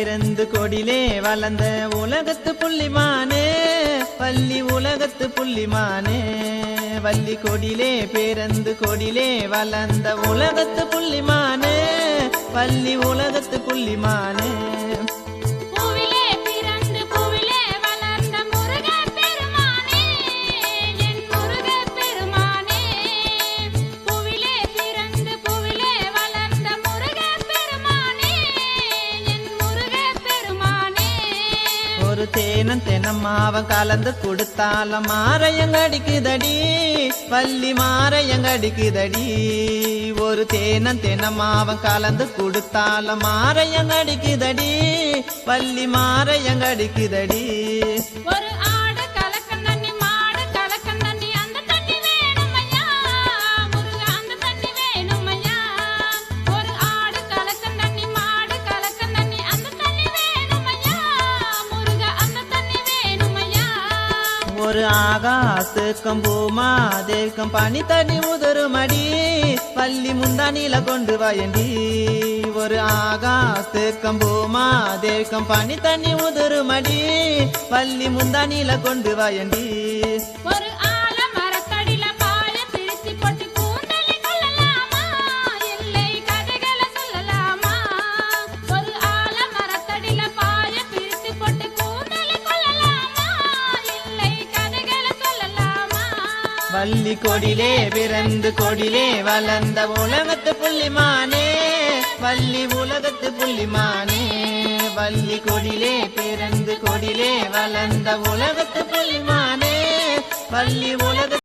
பிறந்து கொடிலே வளர்ந்த உலகத்து புள்ளிமானே வள்ளி உலகத்து புள்ளிமானே வள்ளி கொடிலே பிறந்து கொடிலே வளர்ந்த உலகத்து புள்ளிமானே வள்ளி உலகத்து புள்ளிமானே ஒரு தேனம் தென்னம்மாவன் கலந்து கொடுத்தால மாரையங்கடிக்குதடி வள்ளி மாரையங்கடிக்குதடி ஒரு தேனம் தென்னம்மாவன் கலந்து கொடுத்தால மாரையங்கடிக்குதடி வள்ளி மாரையங்கடிக்குதடி ஒரு ஆகாசுக்கம் பூமா தேக்கம் பனி தண்ணி உதருமடி வள்ளி முந்தானில கொண்டு வாயண்டி ஒரு ஆகாசுக்கம் பூமா தேக்கம் பனி தண்ணி உதருமடி வள்ளி முந்தானில கொண்டு வாயண்டி வள்ளி கொடிலே பிறந்து கொடிலே வளர்ந்த உலகத்து புள்ளிமானே வள்ளி உலகத்து புள்ளிமானே வள்ளி கொடிலே பிறந்து கொடிலே வளர்ந்த உலகத்து புள்ளிமானே வள்ளி உலக